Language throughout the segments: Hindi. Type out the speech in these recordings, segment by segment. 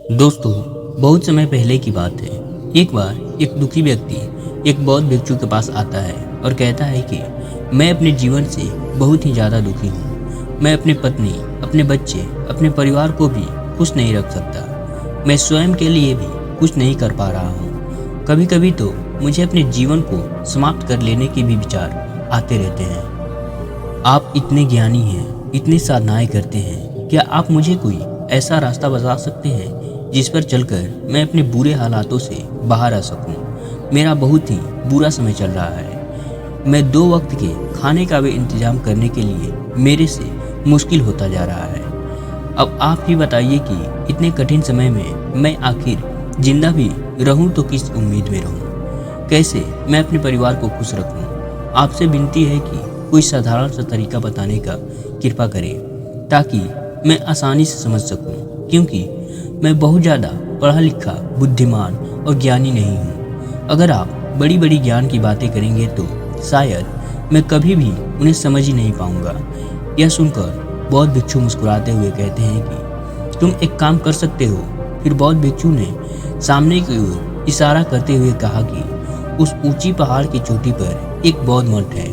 दोस्तों, बहुत समय पहले की बात है। एक बार एक दुखी व्यक्ति एक बौद्ध भिक्षु के पास आता है और कहता है कि मैं अपने जीवन से बहुत ही ज़्यादा दुखी हूँ। मैं अपनी पत्नी, अपने बच्चे, अपने परिवार को भी खुश नहीं रख सकता। मैं स्वयं के लिए भी कुछ नहीं कर पा रहा हूँ। कभी कभी तो मुझे अपने जीवन को समाप्त कर लेने के भी विचार आते रहते हैं। आप इतने ज्ञानी हैं, इतनी साधनाएं करते हैं, क्या आप मुझे कोई ऐसा रास्ता बता सकते हैं जिस पर चलकर मैं अपने बुरे हालातों से बाहर आ सकूं? मेरा बहुत ही बुरा समय चल रहा है। मैं 2 वक्त के खाने का भी इंतजाम करने के लिए मेरे से मुश्किल होता जा रहा है। अब आप ही बताइए कि इतने कठिन समय में मैं आखिर जिंदा भी रहूं तो किस उम्मीद में रहूं? कैसे मैं अपने परिवार को खुश रखूं? आपसे विनती है कि कोई साधारण सा तरीका बताने का कृपा करें ताकि मैं आसानी से समझ सकूं, क्योंकि मैं बहुत ज़्यादा पढ़ा लिखा, बुद्धिमान और ज्ञानी नहीं हूँ। अगर आप बड़ी बड़ी ज्ञान की बातें करेंगे तो शायद मैं कभी भी उन्हें समझ ही नहीं पाऊँगा। यह सुनकर बौद्ध भिक्षु मुस्कुराते हुए कहते हैं कि तुम एक काम कर सकते हो। फिर बौद्ध भिक्षु ने सामने की ओर इशारा करते हुए कहा कि उस ऊंची पहाड़ की चोटी पर एक बौद्ध मठ है।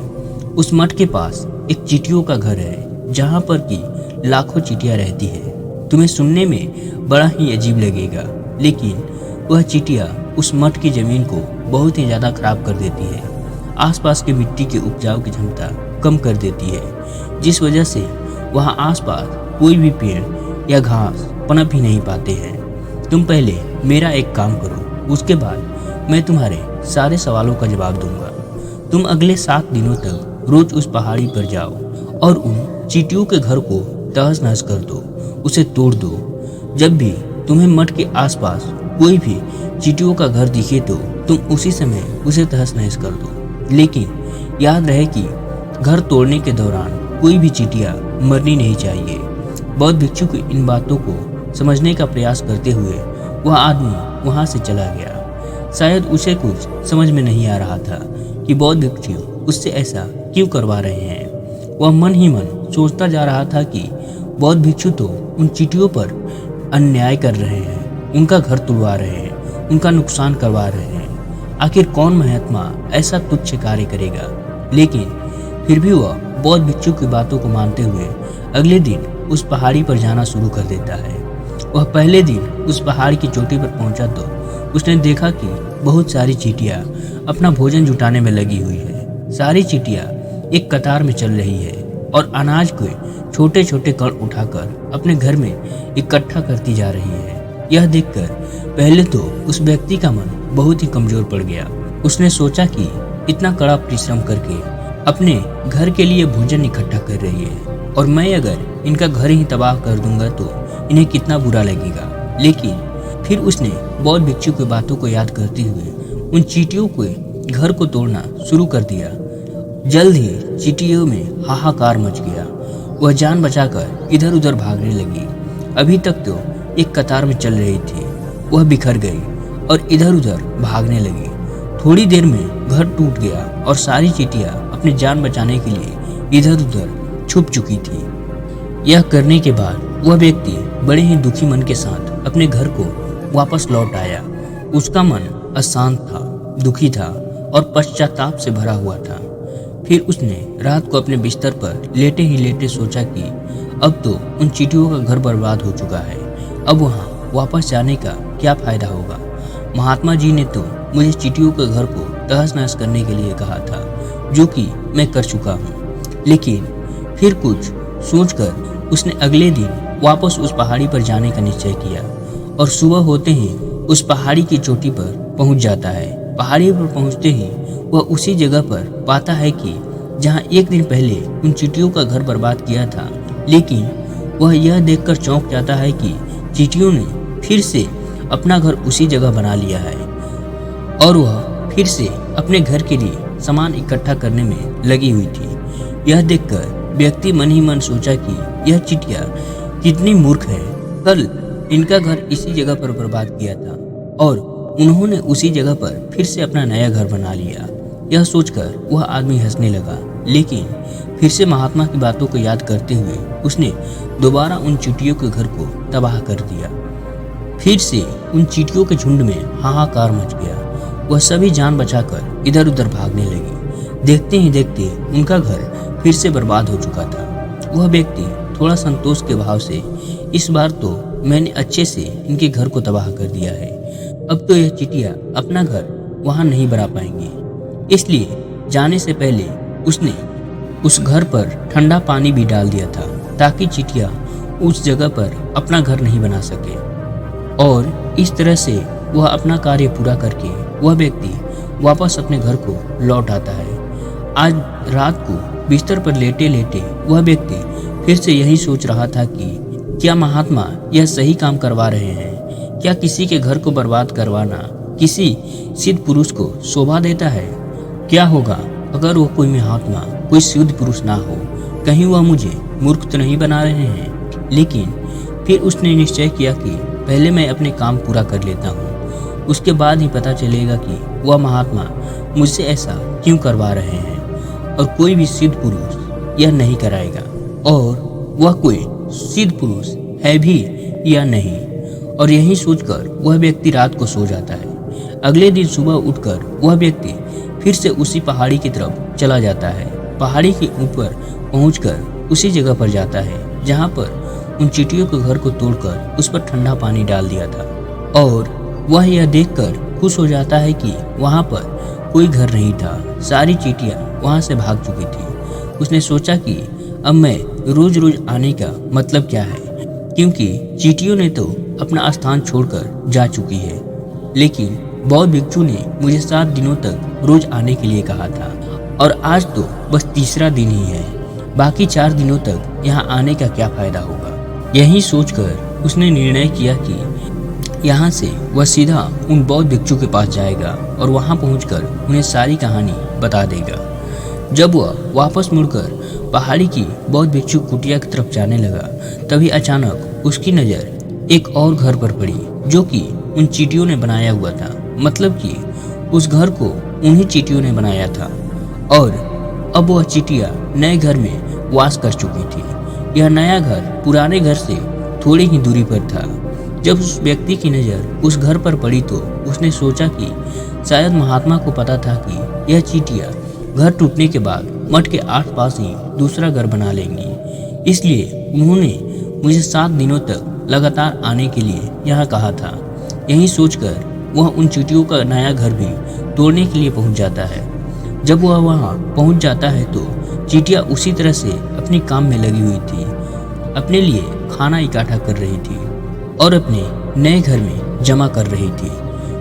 उस मठ के पास एक चींटियों का घर है जहाँ पर कि लाखों चींटियाँ रहती है। तुम्हें सुनने में बड़ा ही अजीब लगेगा, लेकिन वह चींटियाँ उस मठ की जमीन को बहुत ही ज़्यादा खराब कर देती है। आसपास की मिट्टी के उपजाऊ की क्षमता कम कर देती है, जिस वजह से वहाँ आसपास कोई भी पेड़ या घास पनप ही नहीं पाते हैं। तुम पहले मेरा एक काम करो, उसके बाद मैं तुम्हारे सारे सवालों का जवाब दूंगा। तुम अगले 7 दिनों तक रोज उस पहाड़ी पर जाओ और उन चींटियों के घर को तहस नहस कर दो, उसे तोड़ दो। जब भी तुम्हें मठ के आसपास कोई भी चींटियों का घर दिखे तो तुम उसी समय उसे तहस नहस कर दो। लेकिन याद रहे कि घर तोड़ने के दौरान कोई भी चींटियाँ मरनी नहीं चाहिए। बौद्ध भिक्षु की इन बातों को समझने का प्रयास करते हुए वह आदमी वहाँ से चला गया। शायद उसे कुछ समझ में नहीं आ रहा था कि बौद्ध भिक्षु उससे ऐसा क्यों करवा रहे हैं। वह मन ही मन सोचता जा रहा था कि बौद्ध भिक्षु तो उन चींटियों पर अन्याय कर रहे हैं, उनका घर तोड़वा रहे हैं, उनका नुकसान करवा रहे हैं। आखिर कौन महात्मा ऐसा तुच्छ कार्य करेगा? लेकिन फिर भी वह बौद्ध भिक्षु की बातों को मानते हुए अगले दिन उस पहाड़ी पर जाना शुरू कर देता है। वह पहले दिन उस पहाड़ की चोटी पर पहुंचा तो उसने देखा कि बहुत सारी चींटियाँ अपना भोजन जुटाने में लगी हुई है। सारी चींटियाँ एक कतार में चल रही है और अनाज के छोटे छोटे कण उठाकर अपने घर में इकट्ठा करती जा रही है। यह देखकर पहले तो उस व्यक्ति का मन बहुत ही कमजोर पड़ गया। उसने सोचा कि इतना कड़ा परिश्रम करके अपने घर के लिए भोजन इकट्ठा कर रही है और मैं अगर इनका घर ही तबाह कर दूंगा तो इन्हें कितना बुरा लगेगा। लेकिन फिर उसने बौद्ध भिक्षु की बातों को याद करते हुए उन चींटियों के घर को तोड़ना शुरू कर दिया। जल्द ही चींटियों में हाहाकार मच गया। वह जान बचाकर इधर उधर भागने लगी। अभी तक तो एक कतार में चल रही थी, वह बिखर गई और इधर उधर भागने लगी। थोड़ी देर में घर टूट गया और सारी चींटियाँ अपनी जान बचाने के लिए इधर उधर छुप चुकी थी। यह करने के बाद वह व्यक्ति बड़े ही दुखी मन के साथ अपने घर को वापस लौट आया। उसका मन अशांत था, दुखी था और पश्चाताप से भरा हुआ था। फिर उसने रात को अपने बिस्तर पर लेटे ही लेटे सोचा कि अब तो उन चींटियों का घर बर्बाद हो चुका है, अब वहाँ वापस जाने का क्या फायदा होगा। महात्मा जी ने तो मुझे चींटियों के घर को तहस नहस करने के लिए कहा था, जो कि मैं कर चुका हूँ। लेकिन फिर कुछ सोचकर उसने अगले दिन वापस उस पहाड़ी पर जाने का निश्चय किया और सुबह होते ही उस पहाड़ी की चोटी पर पहुंच जाता है। पहाड़ी पर पहुंचते ही वह उसी जगह पर पाता है कि जहां एक दिन पहले उन चींटियों का घर बर्बाद किया था। लेकिन वह यह देखकर चौंक जाता है कि चींटियों ने फिर से अपना घर उसी जगह बना लिया है और वह फिर से अपने घर के लिए सामान इकट्ठा करने में लगी हुई थी। यह देखकर व्यक्ति मन ही मन सोचा कि यह चींटियाँ कितनी मूर्ख है। कल इनका घर इसी जगह पर बर्बाद किया था और उन्होंने उसी जगह पर फिर से अपना नया घर बना लिया। यह सोचकर वह आदमी हंसने लगा, लेकिन फिर से महात्मा की बातों को याद करते हुए उसने दोबारा उन चींटियों के घर को तबाह कर दिया। फिर से उन चींटियों के झुंड में हाहाकार मच गया। वह सभी जान बचाकर इधर उधर भागने लगी। देखते ही देखते उनका घर फिर से बर्बाद हो चुका था। वह व्यक्ति थोड़ा संतोष के भाव से, इस बार तो मैंने अच्छे से इनके घर को तबाह कर दिया है। अब तो यह चींटियां अपना घर वहां नहीं बना पाएंगी। इसलिए जाने से पहले उसने उस घर पर ठंडा पानी भी डाल दिया था, ताकि चींटियां उस जगह पर अपना घर नहीं बना सके। और इस तरह से वह अपना कार्य पूरा करके वह व्यक्ति वापस अपने घर को लौट आता है। आज रात को बिस्तर पर लेटे लेटे वह व्यक्ति फिर से यही सोच रहा था कि क्या महात्मा यह सही काम करवा रहे हैं? क्या किसी के घर को बर्बाद करवाना किसी सिद्ध पुरुष को शोभा देता है? क्या होगा अगर वो कोई महात्मा कोई सिद्ध पुरुष ना हो? कहीं वह मुझे मूर्ख तो नहीं बना रहे हैं? लेकिन फिर उसने निश्चय किया कि पहले मैं अपने काम पूरा कर लेता हूँ, उसके बाद ही पता चलेगा कि वह महात्मा मुझसे ऐसा क्यों करवा रहे हैं। और कोई भी सिद्ध पुरुष यह नहीं कराएगा, और वह कोई सिद्ध पुरुष है भी या नहीं। और यही सोचकर वह व्यक्ति रात को सो जाता है। अगले दिन सुबह उठकर वह व्यक्ति फिर से उसी पहाड़ी की तरफ चला जाता है। पहाड़ी के ऊपर पहुंचकर उसी जगह पर जाता है जहां पर उन चींटियों के घर को तोड़कर उस पर ठंडा पानी डाल दिया था। और वह यह देखकर खुश हो जाता है कि वहां पर कोई घर नहीं था। सारी चींटियां वहां से भाग चुकी थी। उसने सोचा कि अब मैं रोज रोज आने का मतलब क्या है, क्योंकि चींटियों ने तो अपना स्थान छोड़कर जा चुकी है। लेकिन बौद्ध भिक्षु ने मुझे 7 दिनों तक रोज आने के लिए कहा था, और आज तो बस तीसरा दिन ही है। बाकी 4 दिनों तक यहाँ आने का क्या फायदा होगा? यही सोचकर उसने निर्णय किया कि यहाँ से वह सीधा उन बौद्ध भिक्षु के पास जाएगा और वहाँ पहुँचकर उन्हें सारी कहानी बता देगा। जब वह वापस मुड़कर पहाड़ी की बौद्ध भिक्षु कुटिया की तरफ जाने लगा, तभी अचानक उसकी नज़र एक और घर पर पड़ी, जो कि उन चींटियों ने बनाया हुआ था। मतलब कि उस घर को उन्हीं चींटियों ने बनाया था, और अब वह चींटियां नए घर में वास कर चुकी थी। यह नया घर पुराने घर से थोड़ी ही दूरी पर था। जब उस व्यक्ति की नज़र उस घर पर पड़ी तो उसने सोचा कि शायद महात्मा को पता था कि यह चींटियां घर टूटने के बाद मठ के आसपास ही दूसरा घर बना लेंगी। इसलिए उन्होंने मुझे 7 दिनों तक लगातार आने के लिए यहाँ कहा था। यही सोचकर वह उन चींटियों का नया घर भी तोड़ने के लिए पहुँच जाता है। जब वह वहाँ पहुँच जाता है तो चींटियां उसी तरह से अपने काम में लगी हुई थी। अपने लिए खाना इकट्ठा कर रही थी और अपने नए घर में जमा कर रही थी।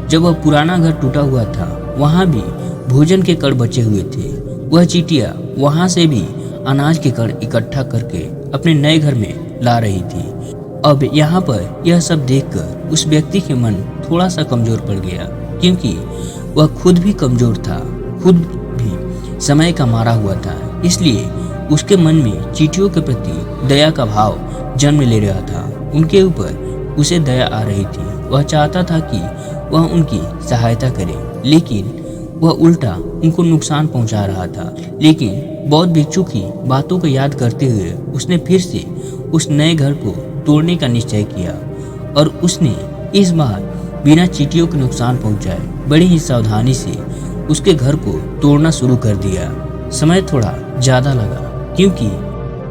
जब वह पुराना घर टूटा हुआ था, वहाँ भी भोजन के कण बचे हुए थे। वह चींटियां वहाँ से भी अनाज के कण इकट्ठा करके अपने नए घर में ला रही थी। अब यहाँ पर यह सब देखकर उस व्यक्ति के मन थोड़ा सा कमजोर पड़ गया, क्योंकि वह खुद भी कमजोर था, खुद भी समय का मारा हुआ था। इसलिए उसके मन में चींटियों के प्रति दया का भाव जन्म ले रहा था। उनके ऊपर उसे दया आ रही थी। वह चाहता था कि वह उनकी सहायता करे, लेकिन वह उल्टा उनको नुकसान पहुंचा रहा था। लेकिन बौद्ध भिक्षु की बातों को याद करते हुए उसने फिर से उस नए घर को तोड़ने का निश्चय किया, और उसने इस बार बिना चींटियों को नुकसान पहुंचाए बड़ी ही सावधानी से उसके घर को तोड़ना शुरू कर दिया। समय थोड़ा ज़्यादा लगा, क्योंकि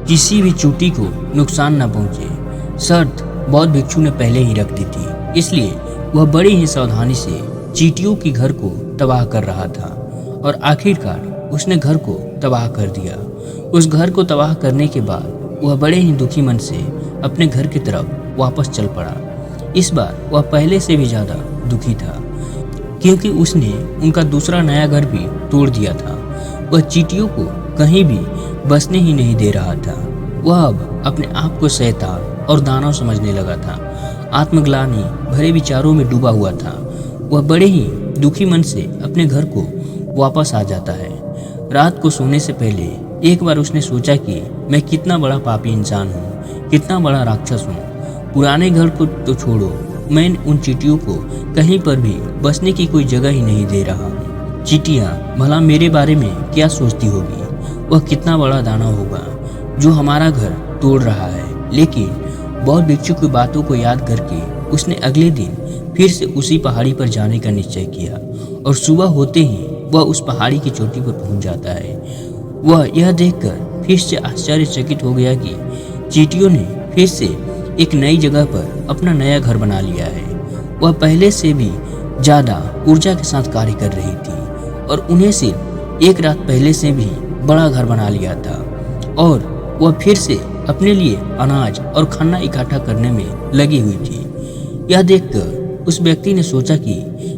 किसी भी चींटी को नुकसान न पहुंचे शर्त बौद्ध भिक्षु ने पहले ही रख दी थी। इसलिए वह बड़ी ही सावधानी से चींटियों के घर को तबाह कर रहा था, और आखिरकार उसने घर को तबाह कर दिया। उस घर को तबाह करने के बाद वह बड़े ही दुखी मन से अपने घर की तरफ वापस चल पड़ा। इस बार वह पहले से भी ज़्यादा दुखी था, क्योंकि उसने उनका दूसरा नया घर भी तोड़ दिया था। वह चींटियों को कहीं भी बसने ही नहीं दे रहा था। वह अब अपने आप को शैतान और दानव समझने लगा था। आत्मग्लानि भरे विचारों में डूबा हुआ था। वह बड़े ही दुखी मन से अपने घर को वापस आ जाता है। रात को सोने से पहले एक बार उसने सोचा कि मैं कितना बड़ा पापी इंसान हूँ, कितना बड़ा राक्षस हूँ। पुराने घर को तो छोड़ो, मैं उन चींटियों को कहीं पर भी बसने की कोई जगह ही नहीं दे रहा हूँ। चींटियाँ भला मेरे बारे में क्या सोचती होगी? वह कितना बड़ा दानव होगा जो हमारा घर तोड़ रहा है। लेकिन बौद्ध भिक्षु की बातों को याद करके उसने अगले दिन फिर से उसी पहाड़ी पर जाने का निश्चय किया और सुबह होते ही वह उस पहाड़ी की चोटी पर पहुंच जाता है। वह यह देखकर फिर से आश्चर्यचकित हो गया कि चींटियों ने फिर से एक नई जगह पर अपना नया घर बना लिया है। वह पहले से भी ज़्यादा ऊर्जा के साथ कार्य कर रही थी और उन्हें सिर्फ एक रात पहले से भी बड़ा घर बना लिया था और वह फिर से अपने लिए अनाज और खाना इकट्ठा करने में लगी हुई थी। यह देखकर उस व्यक्ति ने सोचा कि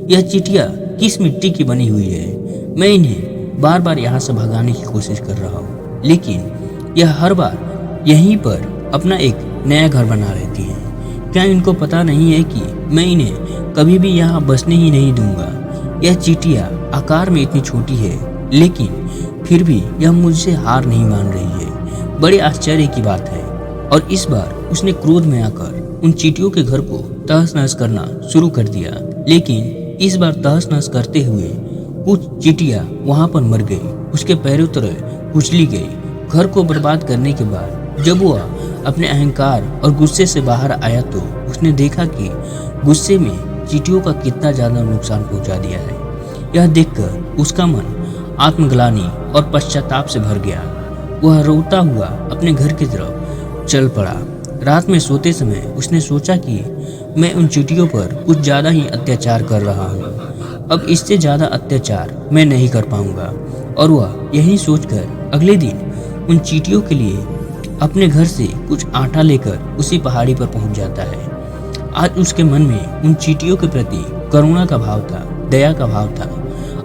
यह चींटियां किस मिट्टी की बनी हुई है। मैं इन्हें बार बार यहाँ से भगाने की कोशिश कर रहा हूँ, लेकिन यह हर बार यहीं पर अपना एक नया घर बना रहती हैं। क्या इनको पता नहीं है कि मैं इन्हें कभी भी यहाँ बसने ही नहीं दूंगा। यह चींटियां आकार में इतनी छोटी है, लेकिन फिर भी यह मुझसे हार नहीं मान रही है। बड़े आश्चर्य की बात है। और इस बार उसने क्रोध में आकर उन चींटियों के घर को तहस नहस करना शुरू कर दिया। लेकिन इस बार तहस नहस करते हुए कुछ चींटियां वहां पर मर गई, उसके पैरों तरह कुचली गई। घर को बर्बाद करने के बाद जब वह अपने अहंकार और गुस्से से बाहर आया तो उसने देखा कि गुस्से में चींटियों का कितना ज़्यादा नुकसान पहुंचा दिया है। यह देखकर उसका मन आत्मग्लानि और पश्चाताप से भर गया। वह रोता हुआ अपने घर की तरफ चल पड़ा। रात में सोते समय उसने सोचा कि मैं उन चींटियों पर कुछ ज़्यादा ही अत्याचार कर रहा हूँ। अब इससे ज़्यादा अत्याचार मैं नहीं कर पाऊँगा। और वह यही सोचकर अगले दिन उन चींटियों के लिए अपने घर से कुछ आटा लेकर उसी पहाड़ी पर पहुँच जाता है। आज उसके मन में उन चींटियों के प्रति करुणा का भाव था, दया का भाव था।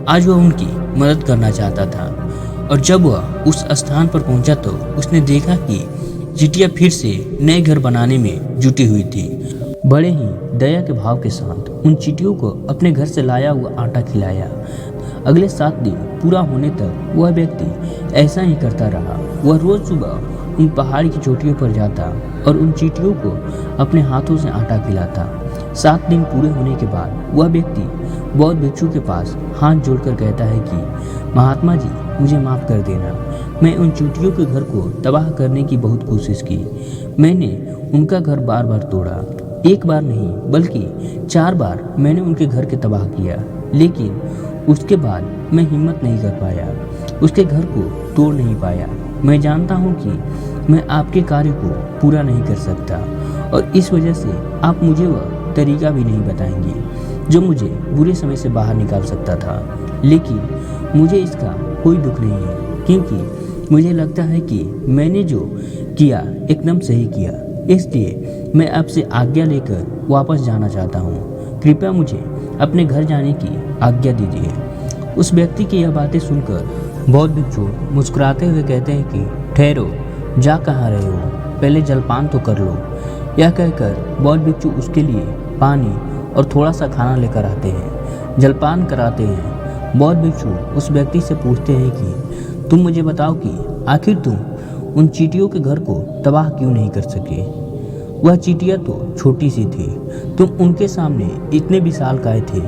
आज वह उनकी मदद करना चाहता था। और जब वह उस स्थान पर पहुंचा तो उसने देखा कि चींटियां फिर से नए घर बनाने में जुटी हुई थी। बड़े ही दया के भाव के साथ उन चींटियों को अपने घर से लाया हुआ आटा खिलाया। अगले 7 दिन पूरा होने तक वह व्यक्ति ऐसा ही करता रहा। वह रोज सुबह उन पहाड़ की चोटियों पर जाता और उन चींटियों को अपने हाथों से आटा खिलाता। 7 दिन पूरे होने के बाद वह व्यक्ति बौद्ध भिक्षु के पास हाथ जोड़कर कहता है कि महात्मा जी, मुझे माफ़ कर देना। मैं उन चींटियों के घर को तबाह करने की बहुत कोशिश की। मैंने उनका घर बार बार तोड़ा। एक बार नहीं बल्कि 4 बार मैंने उनके घर के तबाह किया, लेकिन उसके बाद मैं हिम्मत नहीं कर पाया, उसके घर को तोड़ नहीं पाया। मैं जानता हूँ कि मैं आपके कार्य को पूरा नहीं कर सकता और इस वजह से आप मुझे वह तरीका भी नहीं बताएंगे जो मुझे बुरे समय से बाहर निकाल सकता था। लेकिन मुझे इसका कोई दुख नहीं है, क्योंकि मुझे लगता है कि मैंने जो किया एकदम सही किया। इसलिए मैं आपसे आज्ञा लेकर वापस जाना चाहता हूँ। कृपया मुझे अपने घर जाने की आज्ञा दीजिए। उस व्यक्ति की यह बातें सुनकर बौद्ध भिक्षु मुस्कुराते हुए कहते हैं कि ठहरो, जा कहाँ रहे हो, पहले जलपान तो कर लो। यह कहकर बौद्ध भिक्षु उसके लिए पानी और थोड़ा सा खाना लेकर आते हैं। जलपान कराते हैं। बौद्ध भिक्षु उस व्यक्ति से पूछते हैं कि तुम मुझे बताओ कि आखिर तुम उन चींटियों के घर को तबाह क्यों नहीं कर सके। वह चींटियां तो छोटी सी थी, तुम उनके सामने इतने विशालकाय थे,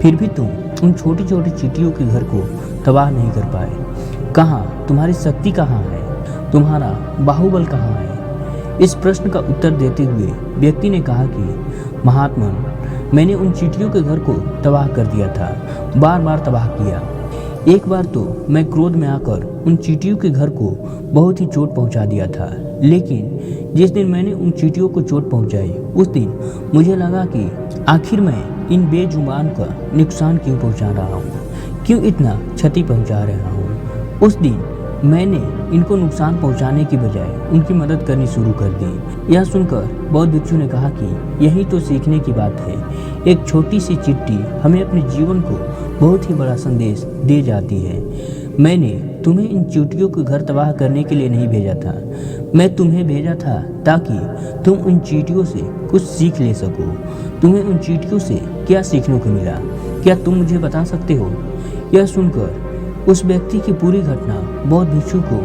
फिर भी तुम उन छोटी छोटी चींटियों के घर को तबाह नहीं कर पाए। कहाँ तुम्हारी शक्ति कहाँ है, तुम्हारा बाहुबल कहाँ है। इस प्रश्न का उत्तर देते हुए व्यक्ति ने कहा कि महात्मा, मैंने उन चींटियों के घर को तबाह कर दिया था, बार बार तबाह किया। एक बार तो मैं क्रोध में आकर उन चींटियों के घर को बहुत ही चोट पहुंचा दिया था, लेकिन जिस दिन मैंने उन चींटियों को चोट पहुंचाई उस दिन मुझे लगा कि आखिर मैं इन बेजुबान का नुकसान क्यों पहुंचा रहा हूँ, क्यों इतना क्षति पहुंचा रहा हूँ। उस दिन मैंने इनको नुकसान पहुंचाने की बजाय उनकी मदद करनी शुरू कर दी। यह सुनकर बौद्ध भिक्षु ने कहा कि यही तो सीखने की बात है। एक छोटी सी चिट्ठी हमें अपने जीवन को बहुत ही बड़ा संदेश दे जाती है। मैंने तुम्हें इन चींटियों के घर तबाह करने के लिए नहीं भेजा था, मैं तुम्हें भेजा था ताकि तुम उन चींटियों से कुछ सीख ले सको। तुम्हें उन चींटियों से क्या सीखने को मिला, क्या तुम मुझे बता सकते हो। यह सुनकर उस व्यक्ति की पूरी घटना बौद्ध भिक्षु को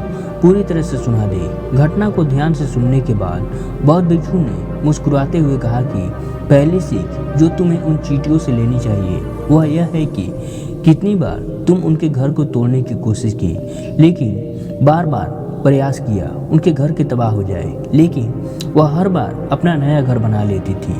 पूरी तरह से सुना दी। घटना को ध्यान से सुनने के बाद बौद्ध भिक्षु ने मुस्कुराते हुए कहा कि पहली सीख जो तुम्हें उन चींटियों से लेनी चाहिए वह यह है कि कितनी बार तुम उनके घर को तोड़ने की कोशिश की, लेकिन बार बार प्रयास किया उनके घर के तबाह हो जाए, लेकिन वह हर बार अपना नया घर बना लेती थी।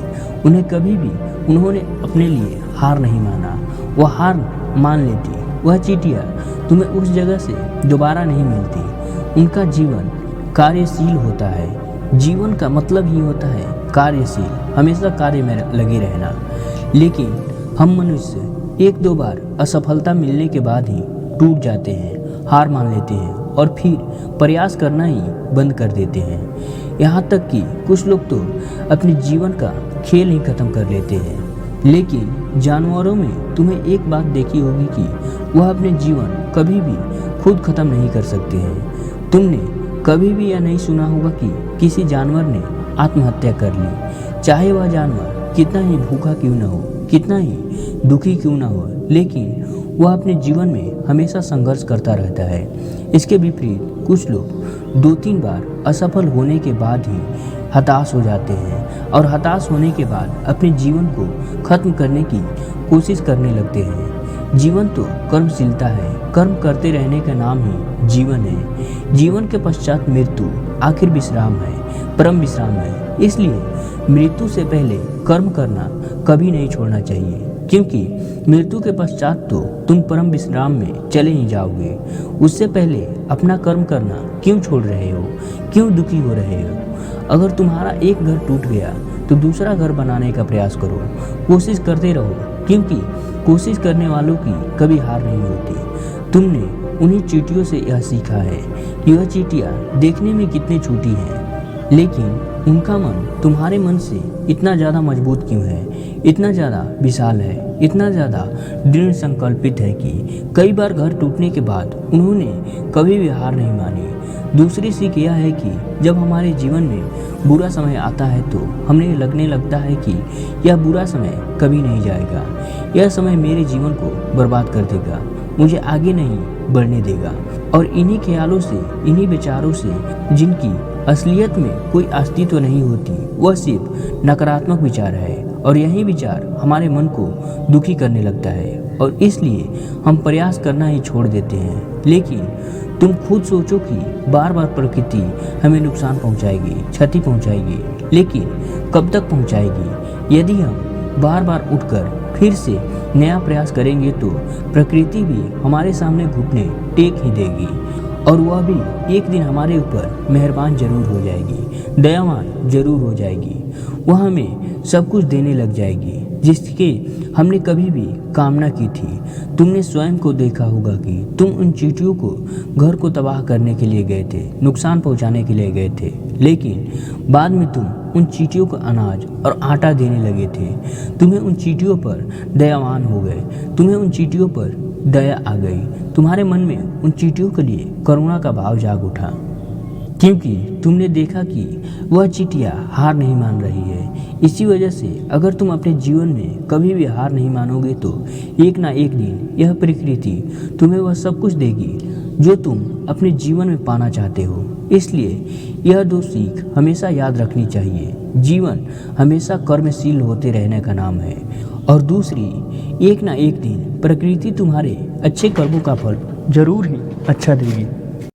उन्हें कभी भी उन्होंने अपने लिए हार नहीं माना। वह हार मान लेती। वह चींटियाँ तुम्हें उस जगह से दोबारा नहीं मिलती। उनका जीवन कार्यशील होता है। जीवन का मतलब ही होता है कार्यशील, हमेशा कार्य में लगे रहना। लेकिन हम मनुष्य एक दो बार असफलता मिलने के बाद ही टूट जाते हैं, हार मान लेते हैं और फिर प्रयास करना ही बंद कर देते हैं। यहाँ तक कि कुछ लोग तो अपने जीवन का खेल ही खत्म कर लेते हैं। लेकिन जानवरों में तुम्हें एक बात देखी होगी कि वह अपने जीवन कभी भी खुद खत्म नहीं कर सकते हैं। तुमने कभी भी यह नहीं सुना होगा कि किसी जानवर ने आत्महत्या कर ली, चाहे वह जानवर कितना ही भूखा क्यों न हो, कितना ही दुखी क्यों न हो, लेकिन वह अपने जीवन में हमेशा संघर्ष करता रहता है। इसके विपरीत कुछ लोग 2-3 बार असफल होने के बाद ही हताश हो जाते हैं और हताश होने के बाद अपने जीवन को खत्म करने की कोशिश करने लगते हैं। जीवन तो कर्मशीलता है, कर्म करते रहने का नाम ही जीवन है। जीवन के पश्चात मृत्यु आखिर विश्राम है, परम विश्राम है। इसलिए मृत्यु से पहले कर्म करना कभी नहीं छोड़ना चाहिए, क्योंकि मृत्यु के पश्चात तो तुम परम विश्राम में चले ही जाओगे। उससे पहले अपना कर्म करना क्यों छोड़ रहे हो, क्यों दुखी हो रहे हो? अगर तुम्हारा एक घर टूट गया तो दूसरा घर बनाने का प्रयास करो, कोशिश करते रहो, क्योंकि कोशिश करने वालों की कभी हार नहीं होती। तुमने उन्हीं चींटियों से यह सीखा है। यह चींटियाँ देखने में कितनी छोटी हैं, लेकिन उनका मन तुम्हारे मन से इतना ज़्यादा मजबूत क्यों है, इतना ज़्यादा विशाल है, इतना ज़्यादा दृढ़ संकल्पित है कि कई बार घर टूटने के बाद उन्होंने कभी भी हार नहीं मानी। दूसरी सीख यह है कि जब हमारे जीवन में बुरा समय आता है तो हमें लगने लगता है कि यह बुरा समय कभी नहीं जाएगा, यह समय मेरे जीवन को बर्बाद कर देगा, मुझे आगे नहीं बढ़ने देगा। और इन्हीं ख्यालों से, इन्हीं विचारों से, जिनकी असलियत में कोई अस्तित्व नहीं होती, वह सिर्फ नकारात्मक विचार है, और यही विचार हमारे मन को दुखी करने लगता है और इसलिए हम प्रयास करना ही छोड़ देते हैं। लेकिन तुम खुद सोचो कि बार बार प्रकृति हमें नुकसान पहुंचाएगी, क्षति पहुंचाएगी, लेकिन कब तक पहुंचाएगी? यदि हम बार बार उठकर फिर से नया प्रयास करेंगे तो प्रकृति भी हमारे सामने घुटने टेक ही देगी, और वह भी एक दिन हमारे ऊपर मेहरबान जरूर हो जाएगी, दयावान जरूर हो जाएगी। वह हमें सब कुछ देने लग जाएगी जिसके हमने कभी भी कामना की थी। तुमने स्वयं को देखा होगा कि तुम उन चींटियों को घर को तबाह करने के लिए गए थे, नुकसान पहुंचाने के लिए गए थे, लेकिन बाद में तुम उन चींटियों को अनाज और आटा देने लगे थे। तुम्हें उन चींटियों पर दयावान हो गए, तुम्हें उन चींटियों पर दया आ गई, तुम्हारे मन में उन चींटियों के लिए करुणा का भाव जाग उठा, क्योंकि तुमने देखा कि वह चींटियाँ हार नहीं मान रही है। इसी वजह से अगर तुम अपने जीवन में कभी भी हार नहीं मानोगे तो एक ना एक दिन यह प्रकृति तुम्हें वह सब कुछ देगी जो तुम अपने जीवन में पाना चाहते हो। इसलिए यह 2 सीख हमेशा याद रखनी चाहिए। जीवन हमेशा कर्मशील होते रहने का नाम है, और दूसरी, एक ना एक दिन प्रकृति तुम्हारे अच्छे कर्मों का फल जरूर ही अच्छा देगी।